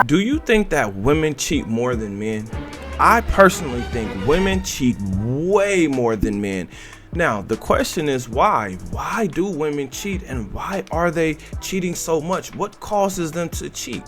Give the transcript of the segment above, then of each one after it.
Do you think that women cheat more than men? I personally think women cheat way more than men. Now, the question is why? Why do women cheat, and why are they cheating so much? What causes them to cheat?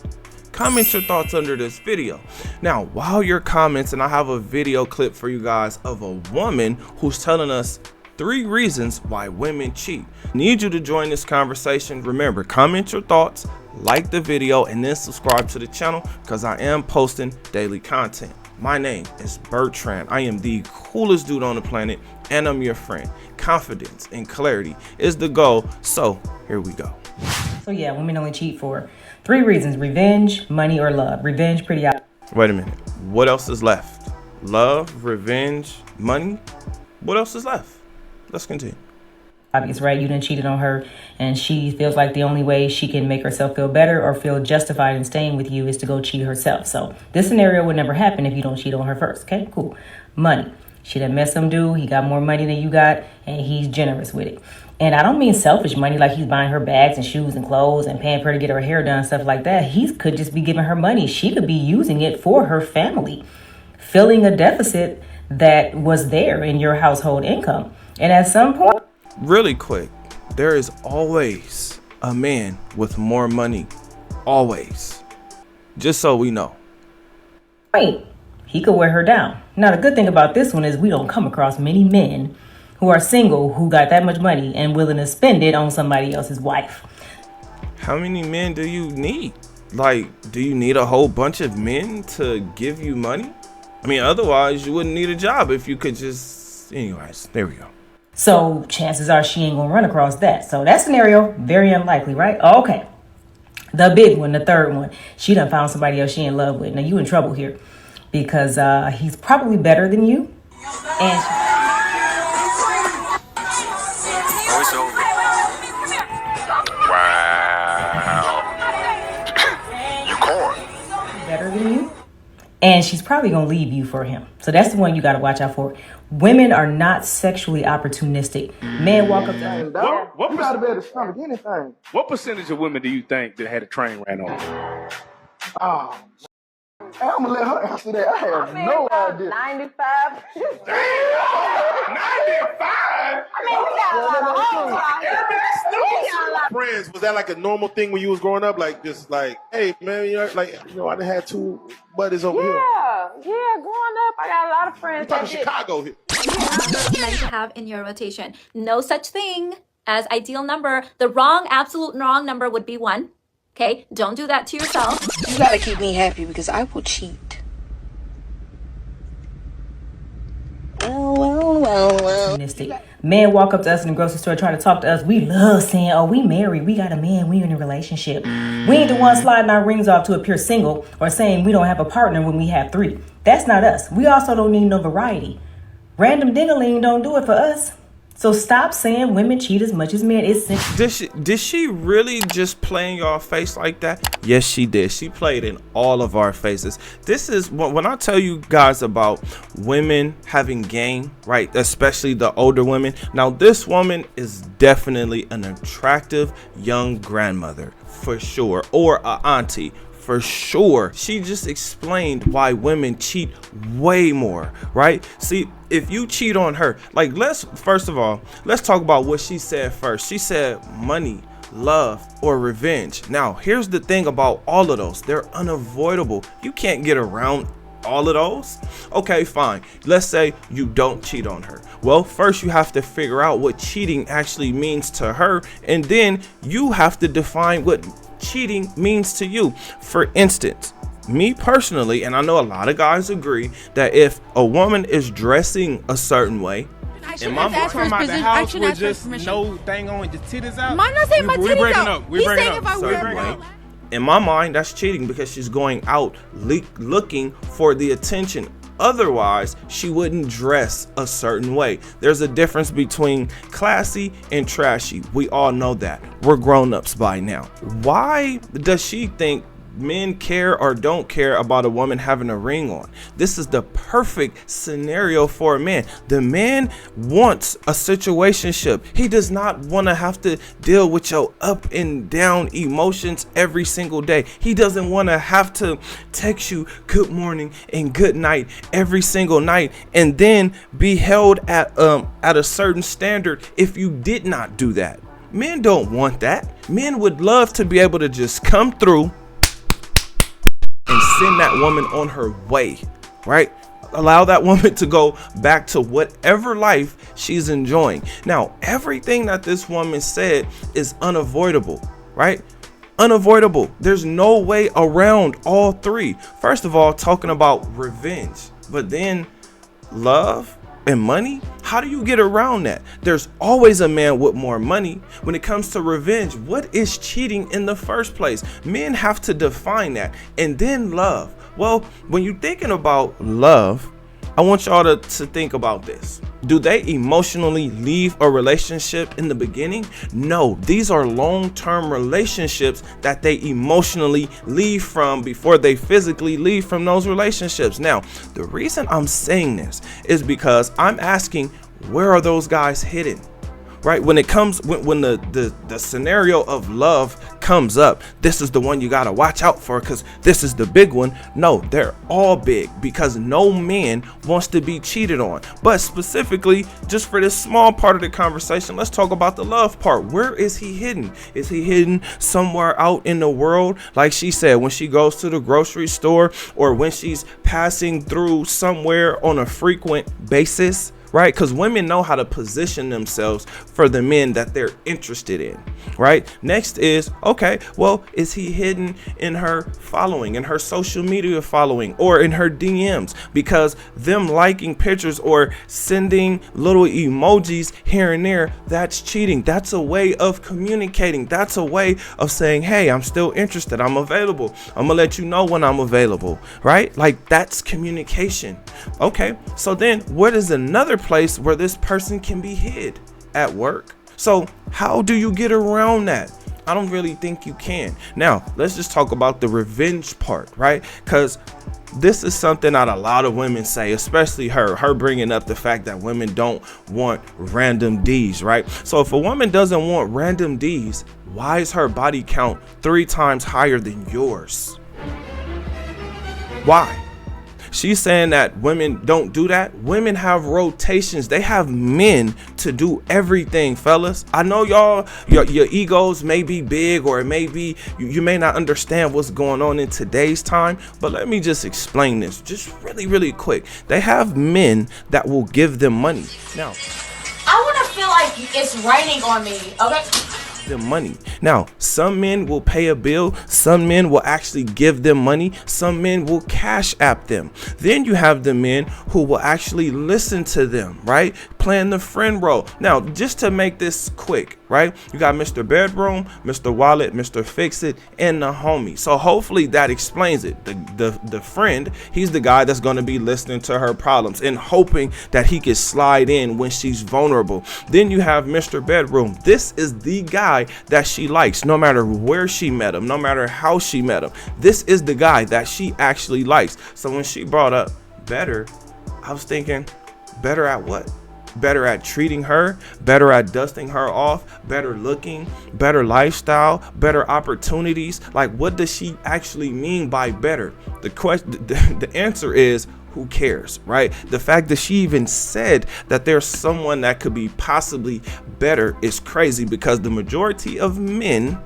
Comment your thoughts under this video. Now, while you're commenting, I have a video clip for you guys of a woman who's telling us 3 reasons why women cheat. Need you to join this conversation. Remember, comment your thoughts, like the video, and then subscribe to the channel because I am posting daily content. My name is Bertrand. I am the coolest dude on the planet, and I'm your friend. Confidence and clarity is the goal. So here we go. So yeah, women only cheat for 3 reasons: revenge, money, or love. Revenge, pretty obvious. Wait a minute. What else is left? Love, revenge, money? What else is left? Let's continue. Obvious, right? You done cheated on her, and she feels like the only way she can make herself feel better or feel justified in staying with you is to go cheat herself. So this scenario would never happen if you don't cheat on her first. Okay, cool. Money. She done met some dude. He got more money than you got, and he's generous with it. And I don't mean selfish money, like he's buying her bags and shoes and clothes and paying for her to get her hair done, stuff like that. He could just be giving her money. She could be using it for her family, filling a deficit that was there in your household income. And at some point, really quick, there is always a man with more money. Always. Just so we know. Right. He could wear her down. Now, the good thing about this one is we don't come across many men who are single who got that much money and willing to spend it on somebody else's wife. How many men do you need? Like, do you need a whole bunch of men to give you money? I mean, otherwise you wouldn't need a job if you could just... Anyways, there we go. So chances are she ain't gonna run across that. So that scenario, very unlikely, right? Okay. The big one, the 3rd one. She done found somebody else she in love with. Now you in trouble here because he's probably better than you. And it's over. Wow. You caught. Better than you. And she's probably going to leave you for him. So that's the one you got to watch out for. Women are not sexually opportunistic. Men walk up to What you gotta be able to stomach anything. What percentage of women do you think that had a train ran on? Oh, I'm gonna let her answer that. I have no idea. 95. Damn! 95? I mean, we got a lot of hoes out here. Friends, was that like a normal thing when you was growing up? Like, just like, hey, man, I done had 2 buddies over here. Yeah, growing up, I got a lot of friends We're talking Chicago here. Men to have in your rotation. No such thing as ideal number. The wrong, absolute wrong number would be 1. Okay, don't do that to yourself. You gotta keep me happy because I will cheat. Well. Men walk up to us in the grocery store trying to talk to us. We love saying, oh, we married, we got a man, we in a relationship. We ain't the one sliding our rings off to appear single or saying we don't have a partner when we have 3. That's not us. We also don't need no variety. Random ding-a-ling don't do it for us. So stop saying women cheat as much as men. It's simple. Did she really just play in your face like that? Yes, she did. She played in all of our faces. This is when I tell you guys about women having game, right? Especially the older women. Now, this woman is definitely an attractive young grandmother for sure, or a auntie. For sure. She just explained why women cheat way more, right? See, if you cheat on her, like, first of all, let's talk about what she said first. She said money, love, or revenge. Now, here's the thing about all of those. They're unavoidable. You can't get around all of those. Okay, fine. Let's say you don't cheat on her. Well, first you have to figure out what cheating actually means to her, and then you have to define what cheating means to you. For instance, me personally, and I know a lot of guys agree, that if a woman is dressing a certain way, and my boy come out the house with just no thing on, just titties out. Mine not saying my titties out. He's saying if I wear in my mind, that's cheating because she's going out looking for the attention. Otherwise, she wouldn't dress a certain way. There's a difference between classy and trashy. We all know that. We're grown-ups by now. Why does she think men care or don't care about a woman having a ring on. This is the perfect scenario for a man. The man wants a situationship. He does not want to have to deal with your up and down emotions every single day. He doesn't want to have to text you good morning and good night every single night and then be held at a certain standard if you did not do that. Men don't want that. Men would love to be able to just come through and send that woman on her way, right? Allow that woman to go back to whatever life she's enjoying. Now, everything that this woman said is unavoidable, right? Unavoidable. There's no way around all three. First of all, talking about revenge, but then love and money. How do you get around that? There's always a man with more money. When it comes to revenge, what is cheating in the first place? Men have to define that. And then love. Well, when you're thinking about love, I want y'all to think about this. Do they emotionally leave a relationship in the beginning? No, these are long-term relationships that they emotionally leave from before they physically leave from those relationships. Now, the reason I'm saying this is because I'm asking, where are those guys hidden? Right? When it comes, when the scenario of love comes up, this is the one you got to watch out for because this is the big one. No, they're all big because no man wants to be cheated on. But specifically, just for this small part of the conversation, let's talk about the love part. Where is he hidden? Is he hidden somewhere out in the world? Like she said, when she goes to the grocery store or when she's passing through somewhere on a frequent basis? Right? Because women know how to position themselves for the men that they're interested in. Right? Next is, okay, well, is he hidden in her following, in her social media following, or in her DMs? Because them liking pictures or sending little emojis here and there, that's cheating. That's a way of communicating. That's a way of saying, hey, I'm still interested. I'm available. I'm gonna let you know when I'm available. Right? Like, that's communication. Okay, so then what is another place where this person can be hid? At work. So how do you get around that? I don't really think you can. Now, let's just talk about the revenge part, right? Because this is something that a lot of women say, especially her bringing up the fact that women don't want random D's, right? So if a woman doesn't want random D's, why is her body count 3 times higher than yours? Why? She's saying that women don't do that. Women have rotations. They have men to do everything, fellas. I know y'all, your egos may be big, or it may be, you may not understand what's going on in today's time, but let me just explain this just really quick. They have men that will give them money. Now, I want to feel like it's raining on me, okay? them money. Now, some men will pay a bill, some men will actually give them money, some men will cash app them. Then you have the men who will actually listen to them, right? Playing the friend role. Now, just to make this quick, right? You got Mr. Bedroom, Mr. Wallet, Mr. Fix It, and the homie. So hopefully that explains it. The friend, he's the guy that's going to be listening to her problems and hoping that he can slide in when she's vulnerable. Then you have Mr. Bedroom. This is the guy that she likes, no matter where she met him, no matter how she met him. This is the guy that she actually likes. So when she brought up better, I was thinking, better at what? Better at treating her, better at dusting her off, better looking, better lifestyle, better opportunities. Like, what does she actually mean by better? The answer is, who cares, right? The fact that she even said that there's someone that could be possibly better is crazy, because the majority of men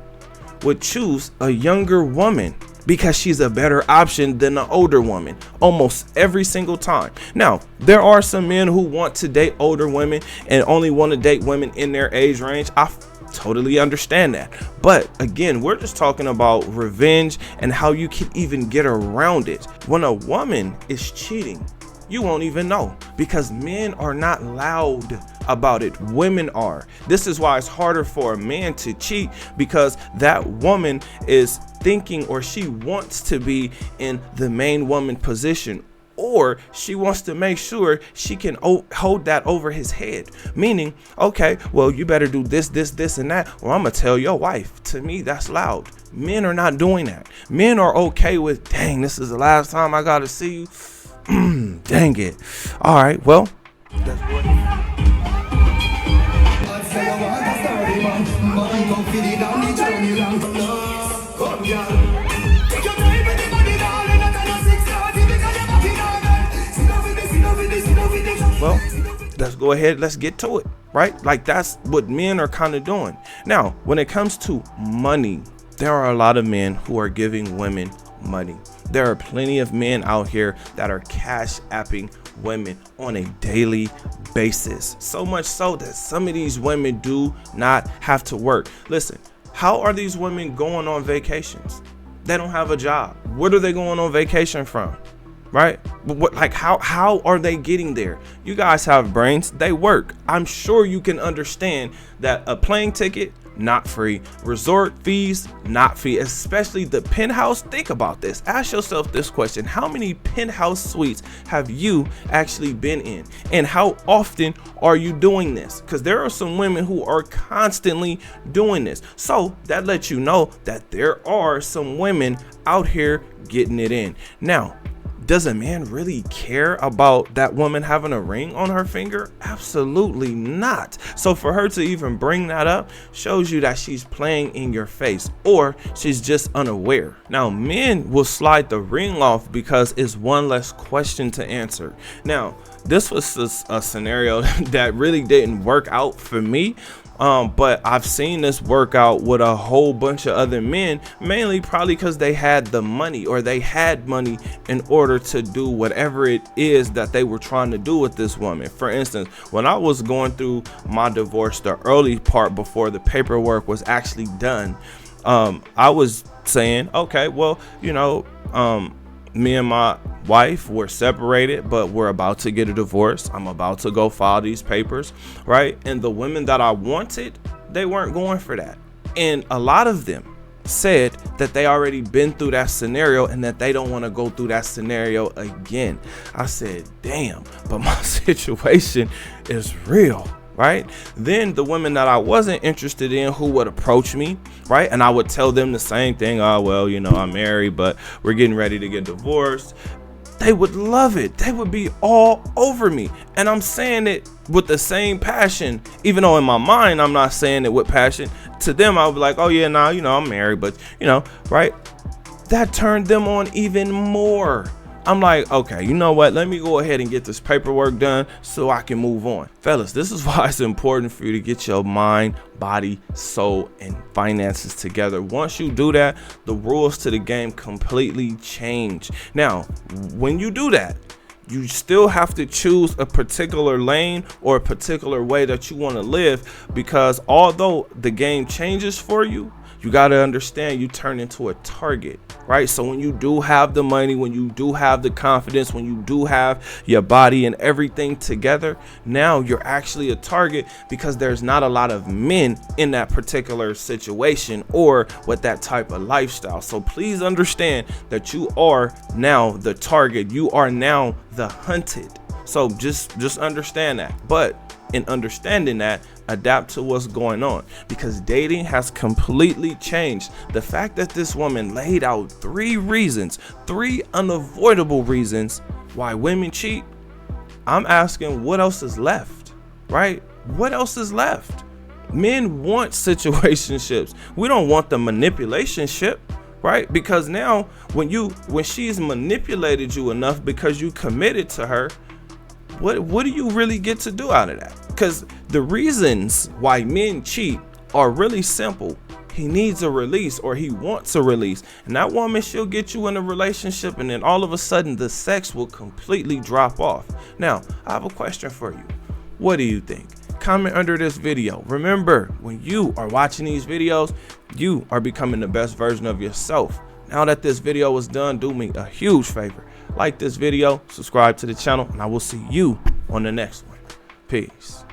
would choose a younger woman because she's a better option than an older woman almost every single time. Now, there are some men who want to date older women and only want to date women in their age range. I totally understand that. But again, we're just talking about revenge and how you can even get around it. When a woman is cheating, you won't even know, because men are not loud about it. Women are. This is why it's harder for a man to cheat, because that woman is thinking, or she wants to be in the main woman position, or she wants to make sure she can hold that over his head. Meaning, okay, well, you better do this, this, this, and that, or I'm gonna tell your wife. To me, that's loud. Men are not doing that. Men are okay with, dang, this is the last time I gotta see you. Dang it. All right, well, that's what. Well, let's go ahead, let's get to it, right? Like, that's what men are kind of doing. Now, when it comes to money, there are a lot of men who are giving women money. There are plenty of men out here that are cash apping women on a daily basis. So much so that some of these women do not have to work. Listen, how are these women going on vacations? They don't have a job. What are they going on vacation from? Right? What, like, how are they getting there? You guys have brains, they work. I'm sure you can understand that a plane ticket, not free. Resort fees, not free. Especially the penthouse. Think about this. Ask yourself this question. How many penthouse suites have you actually been in? And how often are you doing this? Because there are some women who are constantly doing this. So that lets you know that there are some women out here getting it in. Now, does a man really care about that woman having a ring on her finger? Absolutely not. So for her to even bring that up shows you that she's playing in your face, or she's just unaware. Now, men will slide the ring off because it's one less question to answer. Now, this was a scenario that really didn't work out for me. But I've seen this work out with a whole bunch of other men, mainly probably because they had the money, or they had money in order to do whatever it is that they were trying to do with this woman. For instance, when I was going through my divorce, the early part before the paperwork was actually done, I was saying, okay, well, you know, me and my wife were separated, but we're about to get a divorce. I'm about to go file these papers, right? And the women that I wanted, they weren't going for that. And a lot of them said that they already been through that scenario and that they don't want to go through that scenario again. I said, damn, but my situation is real. Right? Then the women that I wasn't interested in, who would approach me, right? And I would tell them the same thing. Oh, well, you know, I'm married, but we're getting ready to get divorced. They would love it. They would be all over me. And I'm saying it with the same passion, even though in my mind, I'm not saying it with passion. To them, I would be like, oh yeah, nah, you know, I'm married, but you know, right? That turned them on even more. I'm like, okay, you know what? Let me go ahead and get this paperwork done so I can move on. Fellas, this is why it's important for you to get your mind, body, soul, and finances together. Once you do that, the rules to the game completely change. Now, when you do that, you still have to choose a particular lane or a particular way that you want to live, because although the game changes for you, you got to understand you turn into a target, right? So when you do have the money, when you do have the confidence, when you do have your body and everything together, now you're actually a target, because there's not a lot of men in that particular situation or with that type of lifestyle. So please understand that you are now the target. You are now the hunted. So just understand that. But in understanding that, adapt to what's going on, because dating has completely changed. The fact that this woman laid out 3 unavoidable reasons why women cheat, I'm asking, what else is left, right? What else is left? Men want situationships. We don't want the manipulation ship, right? Because now when she's manipulated you enough because you committed to her, what do you really get to do out of that? Because the reasons why men cheat are really simple. He needs a release, or he wants a release. And that woman, she'll get you in a relationship, and then all of a sudden the sex will completely drop off. Now, I have a question for you. What do you think? Comment under this video. Remember, when you are watching these videos, you are becoming the best version of yourself. Now that this video is done, do me a huge favor. Like this video, subscribe to the channel, and I will see you on the next one. Peace.